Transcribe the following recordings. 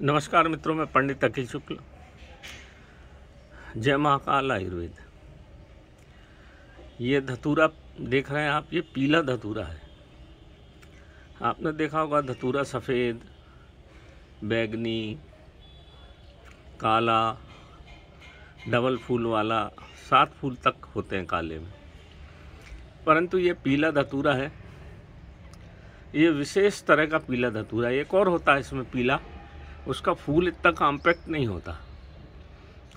नमस्कार मित्रों, मैं पंडित अखिल शुक्ल। जय महाकाल आयुर्वेद। ये धतूरा देख रहे हैं आप, ये पीला धतूरा है। आपने देखा होगा धतूरा सफ़ेद, बैगनी, काला, डबल फूल वाला, 7 फूल तक होते हैं काले में, परंतु ये पीला धतूरा है। ये विशेष तरह का पीला धतूरा है। एक और होता है इसमें पीला, उसका फूल इतना कॉम्पैक्ट नहीं होता।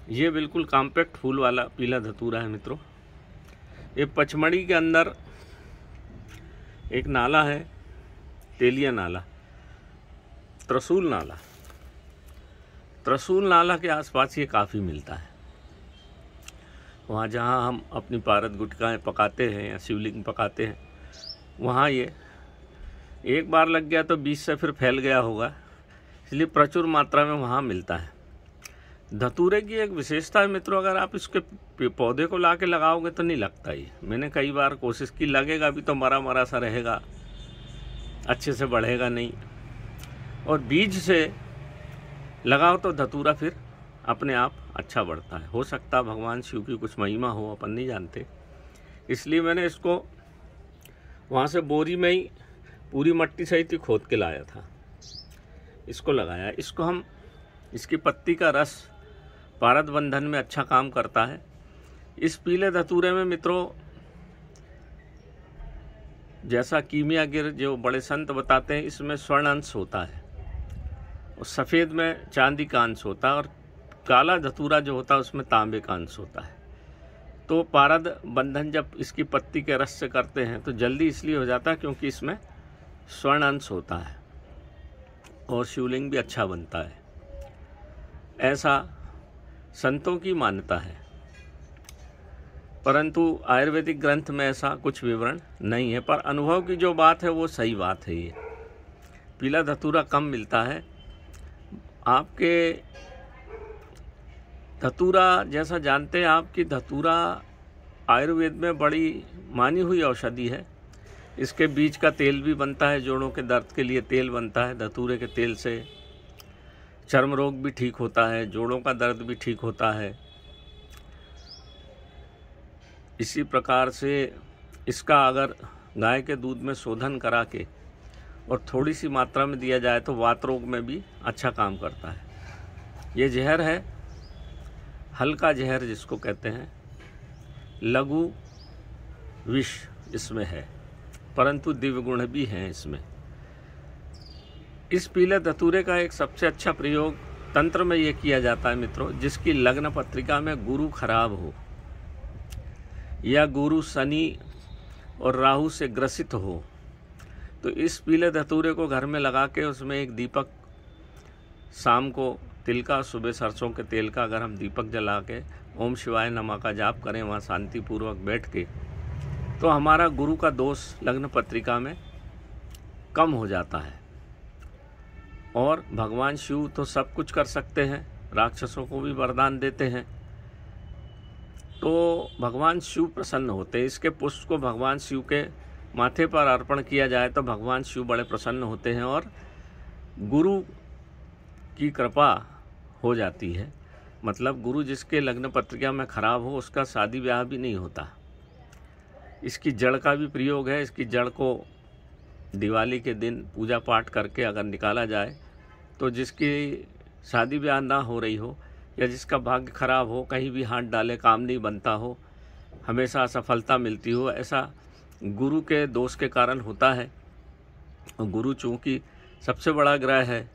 ये बिल्कुल कॉम्पैक्ट फूल वाला पीला धतूरा है मित्रों। ये पचमढ़ी के अंदर एक नाला है, तेलिया नाला, त्रिशूल नाला। त्रिशूल नाला के आसपास ये काफ़ी मिलता है। वहाँ जहाँ हम अपनी पारद गुटखाएँ पकाते हैं या शिवलिंग पकाते हैं, वहाँ ये एक बार लग गया तो बीच से फिर फैल गया होगा, इसलिए प्रचुर मात्रा में वहाँ मिलता है। धतूरे की एक विशेषता है मित्रों, अगर आप इसके पौधे को ला के लगाओगे तो नहीं लगता। ये मैंने कई बार कोशिश की, लगेगा भी तो मरा मरा सा रहेगा, अच्छे से बढ़ेगा नहीं। और बीज से लगाओ तो धतूरा फिर अपने आप अच्छा बढ़ता है। हो सकता है भगवान शिव की कुछ महिमा हो, अपन नहीं जानते। इसलिए मैंने इसको वहाँ से बोरी में ही पूरी मट्टी सहित ही खोद के लाया था, इसको लगाया। इसको हम, इसकी पत्ती का रस पारद बंधन में अच्छा काम करता है। इस पीले धतूरे में मित्रों, जैसा कीमियागिर जो बड़े संत बताते हैं, इसमें स्वर्ण अंश होता है और सफ़ेद में चांदी का अंश होता है, और काला धतूरा जो होता है उसमें तांबे का अंश होता है। तो पारद बंधन जब इसकी पत्ती के रस से करते हैं तो जल्दी इसलिए हो जाता है क्योंकि इसमें स्वर्ण अंश होता है और शिवलिंग भी अच्छा बनता है। ऐसा संतों की मान्यता है, परंतु आयुर्वेदिक ग्रंथ में ऐसा कुछ विवरण नहीं है। पर अनुभव की जो बात है वो सही बात है। ये पीला धतूरा कम मिलता है। आपके धतूरा जैसा जानते हैं आप कि धतूरा आयुर्वेद में बड़ी मानी हुई औषधि है। इसके बीज का तेल भी बनता है, जोड़ों के दर्द के लिए तेल बनता है। धतूरे के तेल से चर्म रोग भी ठीक होता है, जोड़ों का दर्द भी ठीक होता है। इसी प्रकार से इसका अगर गाय के दूध में शोधन करा के और थोड़ी सी मात्रा में दिया जाए तो वात रोग में भी अच्छा काम करता है। ये जहर है, हल्का जहर जिसको कहते हैं, लघु विष इसमें है, परंतु दिव्य गुण भी हैं इसमें। इस पीले धतूरे का एक सबसे अच्छा प्रयोग तंत्र में ये किया जाता है मित्रों, जिसकी लग्न पत्रिका में गुरु खराब हो या गुरु शनि और राहु से ग्रसित हो, तो इस पीले धतूरे को घर में लगा के उसमें एक दीपक, शाम को तिल का, सुबह सरसों के तेल का अगर हम दीपक जला के ओम शिवाय नमः का जाप करें वहाँ शांतिपूर्वक बैठ के, तो हमारा गुरु का दोष लग्न पत्रिका में कम हो जाता है। और भगवान शिव तो सब कुछ कर सकते हैं, राक्षसों को भी वरदान देते हैं, तो भगवान शिव प्रसन्न होते हैं। इसके पुष्प को भगवान शिव के माथे पर अर्पण किया जाए तो भगवान शिव बड़े प्रसन्न होते हैं और गुरु की कृपा हो जाती है। मतलब गुरु जिसके लग्न पत्रिका में खराब हो उसका शादी ब्याह भी नहीं होता। इसकी जड़ का भी प्रयोग है। इसकी जड़ को दिवाली के दिन पूजा पाठ करके अगर निकाला जाए तो जिसकी शादी ब्याह ना हो रही हो या जिसका भाग्य खराब हो, कहीं भी हाथ डाले काम नहीं बनता हो, हमेशा असफलता मिलती हो, ऐसा गुरु के दोष के कारण होता है। और गुरु चूँकि सबसे बड़ा ग्रह है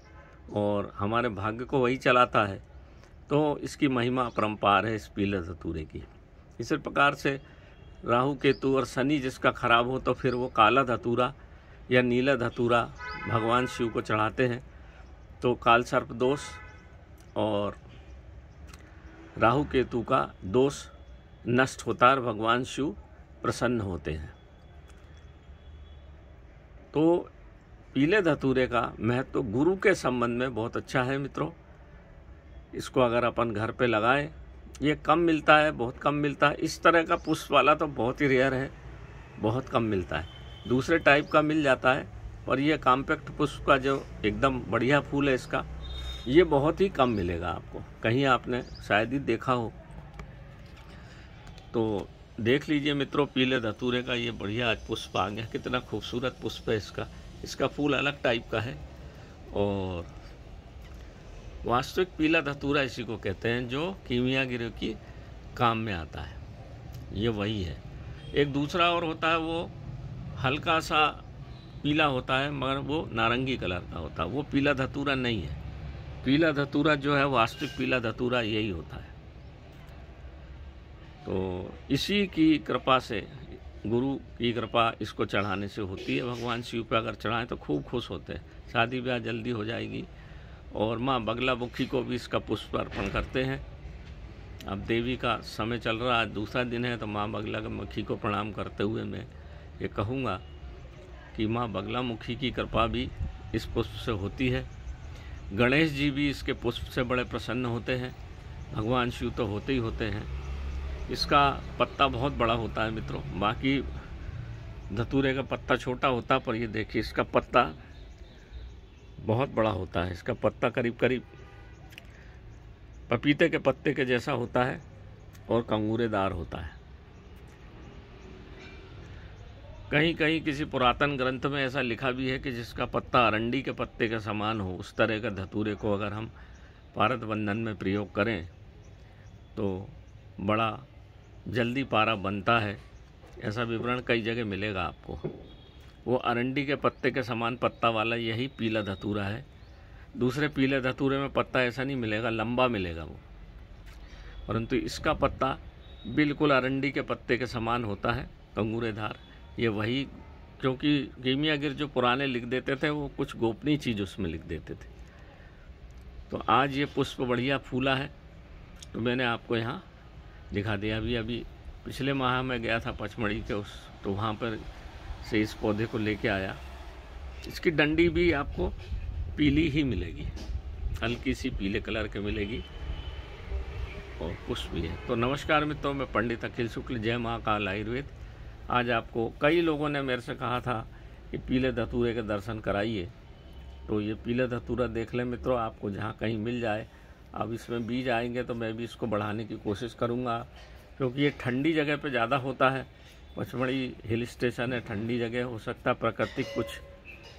और हमारे भाग्य को वही चलाता है, तो इसकी महिमा अपरंपार है इस पीले धतूरे की। इसी प्रकार से राहु केतु और शनि जिसका खराब हो तो फिर वो काला धतूरा या नीला धतूरा भगवान शिव को चढ़ाते हैं, तो काल सर्प दोष और राहु केतु का दोष नष्ट होता है और भगवान शिव प्रसन्न होते हैं। तो पीले धतूरे का महत्व गुरु के संबंध में बहुत अच्छा है मित्रों। इसको अगर अपन घर पे लगाएं, ये कम मिलता है, बहुत कम मिलता है। इस तरह का पुष्प वाला तो बहुत ही रेयर है, बहुत कम मिलता है। दूसरे टाइप का मिल जाता है, और ये कॉम्पैक्ट पुष्प का जो एकदम बढ़िया फूल है इसका, ये बहुत ही कम मिलेगा आपको, कहीं आपने शायद ही देखा हो। तो देख लीजिए मित्रों, पीले धतूरे का ये बढ़िया आज पुष्प आ गया, कितना खूबसूरत पुष्प है इसका। इसका फूल अलग टाइप का है और वास्तविक पीला धतूरा इसी को कहते हैं जो कीमियागिरी की काम में आता है, ये वही है। एक दूसरा और होता है, वो हल्का सा पीला होता है मगर वो नारंगी कलर का होता है, वो पीला धतूरा नहीं है। पीला धतूरा जो है, वास्तविक पीला धतूरा यही होता है। तो इसी की कृपा से, गुरु की कृपा इसको चढ़ाने से होती है। भगवान शिव पे अगर चढ़ाएं तो खूब खुश होते हैं, शादी ब्याह जल्दी हो जाएगी। और माँ बगलामुखी को भी इसका पुष्प अर्पण करते हैं। अब देवी का समय चल रहा है, दूसरा दिन है, तो माँ बगलामुखी को प्रणाम करते हुए मैं ये कहूँगा कि माँ बगलामुखी की कृपा भी इस पुष्प से होती है। गणेश जी भी इसके पुष्प से बड़े प्रसन्न होते हैं। भगवान शिव तो होते ही होते हैं। इसका पत्ता बहुत बड़ा होता है मित्रों, बाकी धतूरे का पत्ता छोटा होता है, पर ये देखिए इसका पत्ता बहुत बड़ा होता है। इसका पत्ता करीब करीब पपीते के पत्ते के जैसा होता है और कंगूरेदार होता है। कहीं कहीं किसी पुरातन ग्रंथ में ऐसा लिखा भी है कि जिसका पत्ता अरंडी के पत्ते के समान हो, उस तरह का धतूरे को अगर हम पारद बंधन में प्रयोग करें तो बड़ा जल्दी पारा बनता है। ऐसा विवरण कई जगह मिलेगा आपको। वो अरंडी के पत्ते के समान पत्ता वाला यही पीला धतूरा है। दूसरे पीले धतूरे में पत्ता ऐसा नहीं मिलेगा, लंबा मिलेगा वो, परंतु इसका पत्ता बिल्कुल अरंडी के पत्ते के समान होता है, कंगूरेदार। ये वही, क्योंकि कीमियागिर जो पुराने लिख देते थे वो कुछ गोपनीय चीज़ उसमें लिख देते थे। तो आज ये पुष्प बढ़िया फूला है तो मैंने आपको यहाँ दिखा दिया। अभी पिछले माह में गया था पचमढ़ी के तो वहाँ पर से इस पौधे को लेके आया। इसकी डंडी भी आपको पीली ही मिलेगी, हल्की सी पीले कलर के मिलेगी और पुष्प भी है। तो नमस्कार मित्रों, मैं पंडित अखिल शुक्ल, जय महाकाल आयुर्वेद। आज आपको कई लोगों ने मेरे से कहा था कि पीले धतूरे के दर्शन कराइए, तो ये पीले धतूरा देख लें मित्रों, आपको जहाँ कहीं मिल जाए। अब इसमें बीज आएंगे तो मैं भी इसको बढ़ाने की कोशिश करूँगा, क्योंकि ये ठंडी जगह पे ज़्यादा होता है। पचमढ़ी हिल स्टेशन है, ठंडी जगह, हो सकता है प्राकृतिक कुछ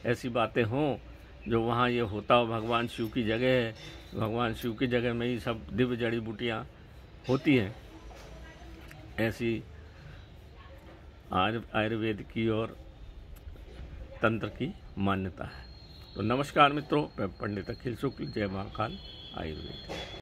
ऐसी बातें हों जो वहाँ ये होता हो। भगवान शिव की जगह है, भगवान शिव की जगह में ही सब दिव्य जड़ी बूटियाँ होती हैं, ऐसी आज आयुर्वेद की और तंत्र की मान्यता है। तो नमस्कार मित्रों, मैं पंडित अखिल शुक्ल, जय महाकाल आयुर्वेद।